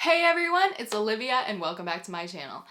Hey everyone, it's Olivia and welcome back to my channel.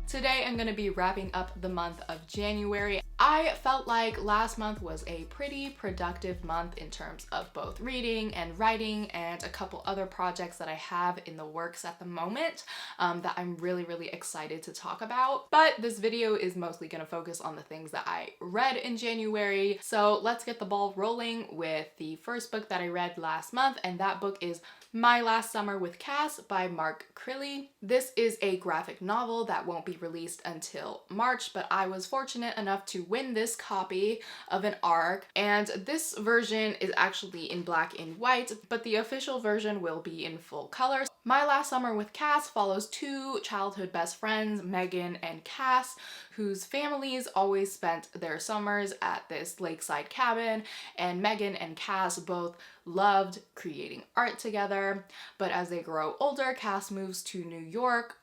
Today I'm going to be wrapping up the month of January. I felt like last month was a pretty productive month in terms of both reading and writing and a couple other projects that I have in the works at the moment that I'm really excited to talk about. But this video is mostly going to focus on the things that I read in January. So let's get the ball rolling with the first book that I read last month, and that book is My Last Summer with Cass by Mark Crilly. This is a graphic novel that won't be released until March, but I was fortunate enough to win this copy of an ARC, and this version is actually in black and white, but the official version will be in full color. My Last Summer with Cass follows two childhood best friends, Megan and Cass, whose families always spent their summers at this lakeside cabin, and Megan and Cass both loved creating art together. But as they grow older, Cass moves to New York,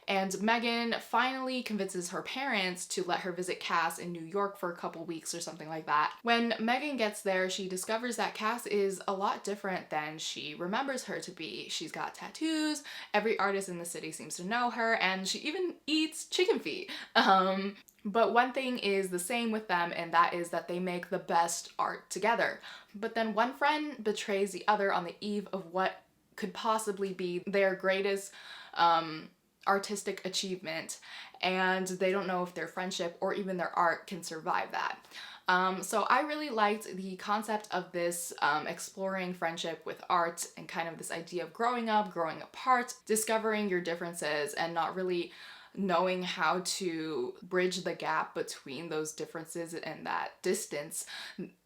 and Megan finally convinces her parents to let her visit Cass in New York for a couple weeks or something like that. When Megan gets there, she discovers that Cass is a lot different than she remembers her to be. She's got tattoos, every artist in the city seems to know her, and she even eats chicken feet. But one thing is the same with them, and that is that they make the best art together. But then one friend betrays the other on the eve of what could possibly be their greatest artistic achievement, and they don't know if their friendship or even their art can survive that. So I really liked the concept of this exploring friendship with art and kind of this idea of growing up, growing apart, discovering your differences and not really knowing how to bridge the gap between those differences and that distance,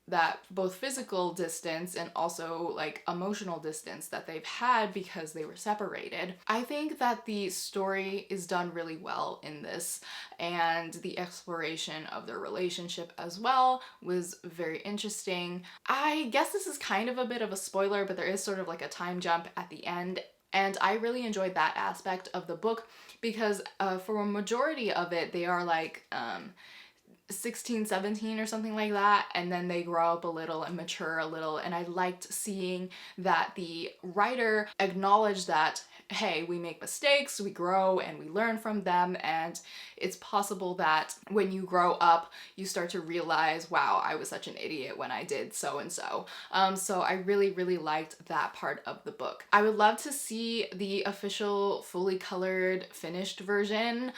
that both physical distance and also like emotional distance that they've had because they were separated. I think that the story is done really well in this, and the exploration of their relationship as well was very interesting. I guess this is kind of a bit of a spoiler, but there is sort of like a time jump at the end. And I really enjoyed that aspect of the book because for a majority of it, they are like 16, 17 or something like that, and then they grow up a little and mature a little, and I liked seeing that the writer acknowledged that, hey, we make mistakes, we grow, and we learn from them, and it's possible that when you grow up, you start to realize, wow, I was such an idiot when I did so and so. So I really liked that part of the book. I would love to see the official fully colored finished version,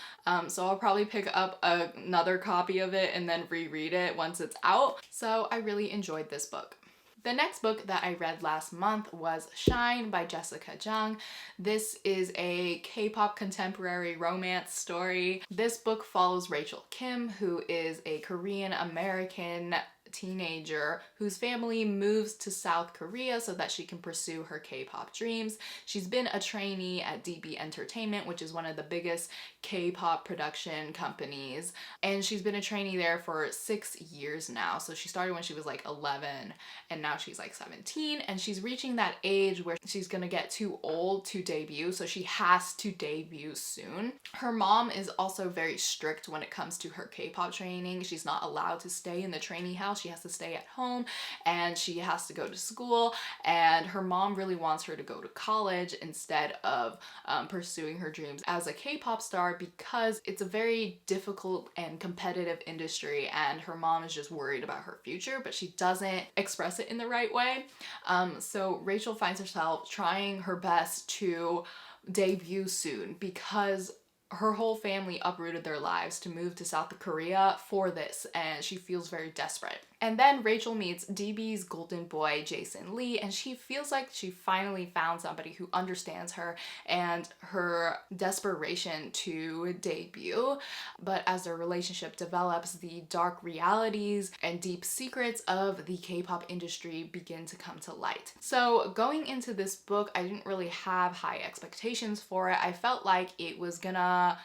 so I'll probably pick up another copy of it and then reread it once it's out. So I really enjoyed this book. The next book that I read last month was Shine by Jessica Jung. This is a K-pop contemporary romance story. This book follows Rachel Kim, who is a Korean American teenager whose family moves to South Korea so that she can pursue her K-pop dreams. She's been a trainee at DB Entertainment, which is one of the biggest K-pop production companies, and she's been a trainee there for 6 years now. So she started when she was like 11 and now she's like 17, and she's reaching that age where she's gonna get too old to debut, so she has to debut soon. Her mom is also very strict when it comes to her K-pop training. She's not allowed to stay in the trainee house. She has to stay at home and she has to go to school, and her mom really wants her to go to college instead of pursuing her dreams as a K-pop star because it's a very difficult and competitive industry, and her mom is just worried about her future, but she doesn't express it in the right way. So Rachel finds herself trying her best to debut soon because her whole family uprooted their lives to move to South Korea for this, and she feels very desperate. And then Rachel meets DB's golden boy, Jason Lee, and she feels like she finally found somebody who understands her and her desperation to debut. But as their relationship develops, the dark realities and deep secrets of the K-pop industry begin to come to light. So going into this book, I didn't really have high expectations for it. I felt like it was gonna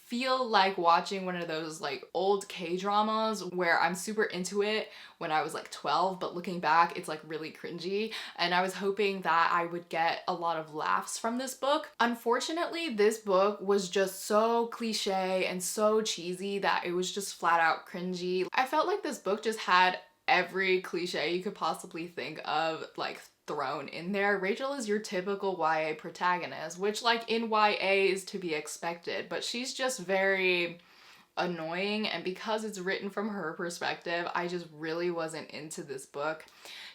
feel like watching one of those like old K-dramas where I'm super into it when I was like 12, but looking back it's like really cringy, and I was hoping that I would get a lot of laughs from this book. Unfortunately, this book was just so cliche and so cheesy that it was just flat out cringy. I felt like this book just had every cliche you could possibly think of like thrown in there. Rachel is your typical YA protagonist, which like in YA is to be expected, but she's just very annoying, and because it's written from her perspective, I just really wasn't into this book.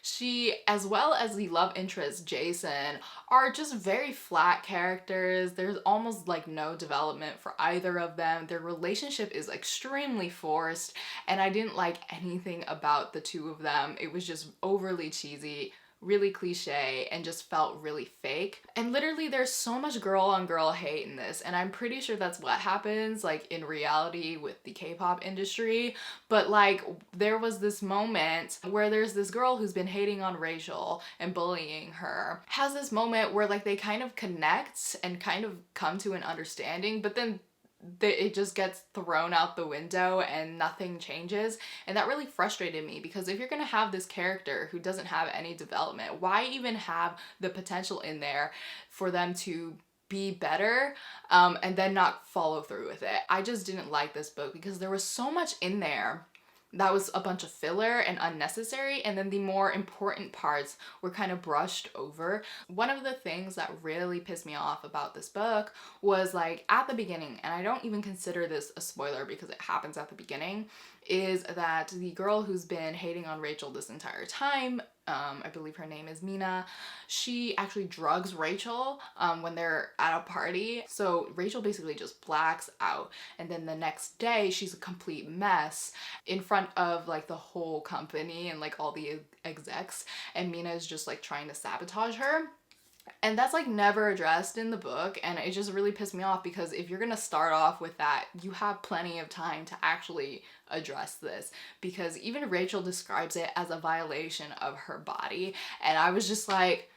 She, as well as the love interest Jason, are just very flat characters. There's almost like no development for either of them. Their relationship is extremely forced, and I didn't like anything about the two of them. It was just overly cheesy, really cliche, and just felt really fake. And literally there's so much girl on girl hate in this, and I'm pretty sure that's what happens like in reality with the K-pop industry. But like there was this moment where there's this girl who's been hating on Rachel and bullying her, has this moment where like they kind of connect and kind of come to an understanding, but then it just gets thrown out the window and nothing changes. And that really frustrated me, because if you're gonna have this character who doesn't have any development, why even have the potential in there for them to be better and then not follow through with it? I just didn't like this book because there was so much in there that was a bunch of filler and unnecessary, and then the more important parts were kind of brushed over. One of the things that really pissed me off about this book was like at the beginning, and I don't even consider this a spoiler because it happens at the beginning, is that the girl who's been hating on Rachel this entire time, I believe her name is Mina, she actually drugs Rachel when they're at a party. So Rachel basically just blacks out, and then the next day she's a complete mess in front of like the whole company and like all the execs, and Mina is just like trying to sabotage her. And that's like never addressed in the book, and it just really pissed me off, because if you're gonna start off with that, you have plenty of time to actually address this, because even Rachel describes it as a violation of her body, and I was just like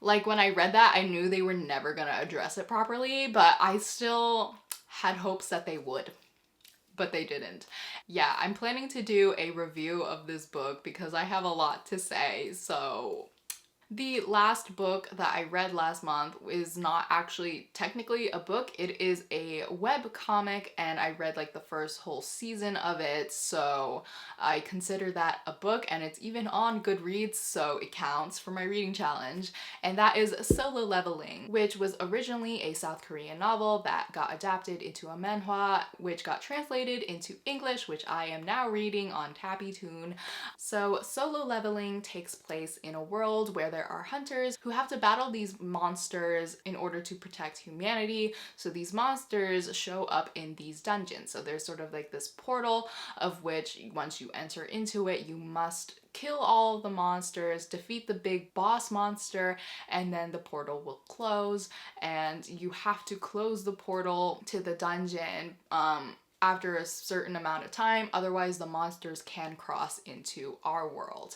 like when I read that, I knew they were never gonna address it properly, but I still had hopes that they would. But they didn't. Yeah, I'm planning to do a review of this book because I have a lot to say, so the last book that I read last month is not actually technically a book. It is a web comic, and I read like the first whole season of it, so I consider that a book, and it's even on Goodreads, so it counts for my reading challenge. And that is Solo Leveling, which was originally a South Korean novel that got adapted into a manhwa, which got translated into English, which I am now reading on Tappytoon. So Solo Leveling takes place in a world where there are hunters who have to battle these monsters in order to protect humanity. So these monsters show up in these dungeons. So there's sort of like this portal of which once you enter into it, you must kill all the monsters, defeat the big boss monster, and then the portal will close, and you have to close the portal to the dungeon after a certain amount of time, otherwise the monsters can cross into our world.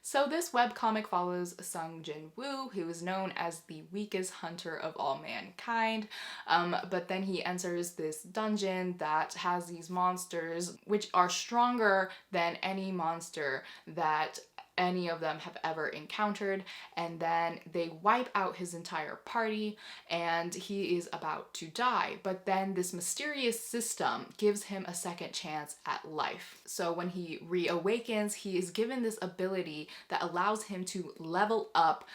So this webcomic follows Sung Jin Woo, who is known as the weakest hunter of all mankind, but then he enters this dungeon that has these monsters which are stronger than any monster that any of them have ever encountered, and then they wipe out his entire party and he is about to die. But then this mysterious system gives him a second chance at life. So when he reawakens, he is given this ability that allows him to level up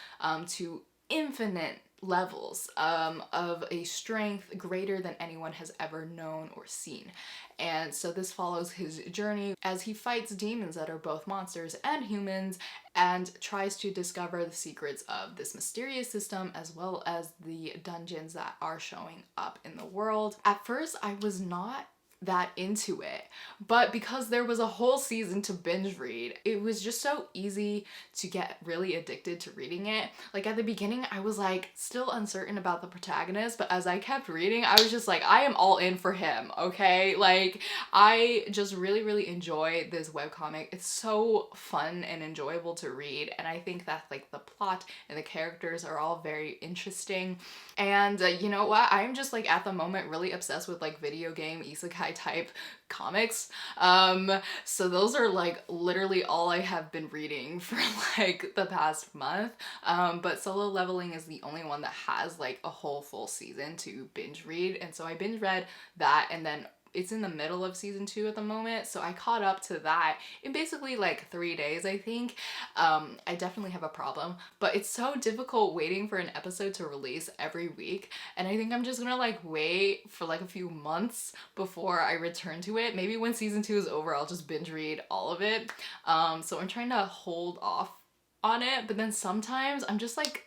to infinite levels of a strength greater than anyone has ever known or seen. And so this follows his journey as he fights demons that are both monsters and humans, and tries to discover the secrets of this mysterious system as well as the dungeons that are showing up in the world. At first, I was not that into it, but because there was a whole season to binge read, it was just so easy to get really addicted to reading it. Like at the beginning, I was like still uncertain about the protagonist, but as I kept reading, I was just like, I am all in for him, okay? Like I just really enjoy this webcomic. It's so fun and enjoyable to read, and I think that like the plot and the characters are all very interesting. And you know what? I'm just like at the moment really obsessed with like video game isekai type comics. So those are like literally all I have been reading for like the past month. But Solo Leveling is the only one that has like a whole full season to binge read. And so I binge read that, and then it's in the middle of season 2 at the moment, so I caught up to that in basically like 3 days, I think. I definitely have a problem, but it's so difficult waiting for an episode to release every week, and I think I'm just gonna like wait for like a few months before I return to it. Maybe when season 2 is over, I'll just binge read all of it. So I'm trying to hold off on it, but then sometimes I'm just like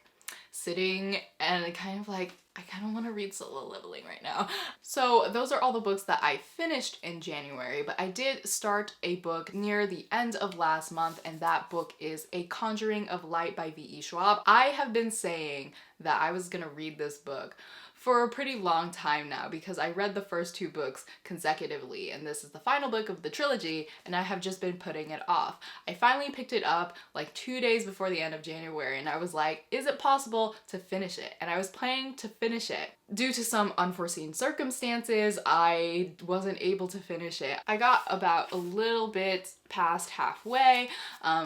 sitting and kind of like, I kind of want to read Solo Leveling right now. So those are all the books that I finished in January, but I did start a book near the end of last month, and that book is A Conjuring of Light by V.E. Schwab. I have been saying that I was gonna read this book for a pretty long time now because I read the first 2 books consecutively, and this is the final book of the trilogy, and I have just been putting it off. I finally picked it up like 2 days before the end of January, and I was like, is it possible to finish it? And I was planning to finish it. Due to some unforeseen circumstances, I wasn't able to finish it. I got about a little bit past halfway,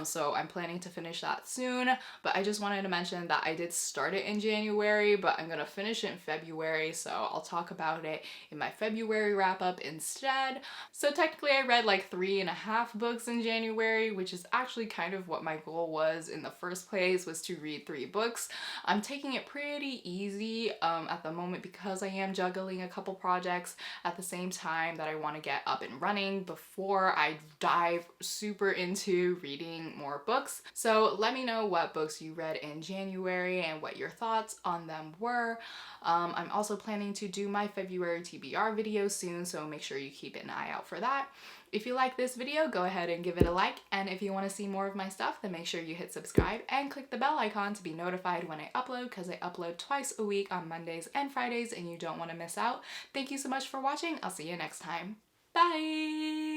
so I'm planning to finish that soon, but I just wanted to mention that I did start it in January, but I'm gonna finish it in February, so I'll talk about it in my February wrap-up instead. So technically I read like 3.5 books in January, which is actually kind of what my goal was in the first place, was to read 3 books. I'm taking it pretty easy at the moment because I am juggling a couple projects at the same time that I want to get up and running before I dive super into reading more books. So let me know what books you read in January and what your thoughts on them were. I'm also planning to do my February TBR video soon, so make sure you keep an eye out for that. If you like this video, go ahead and give it a like, and if you want to see more of my stuff, then make sure you hit subscribe and click the bell icon to be notified when I upload, because I upload twice a week on Mondays and Fridays, and you don't want to miss out. Thank you so much for watching. I'll see you next time. Bye!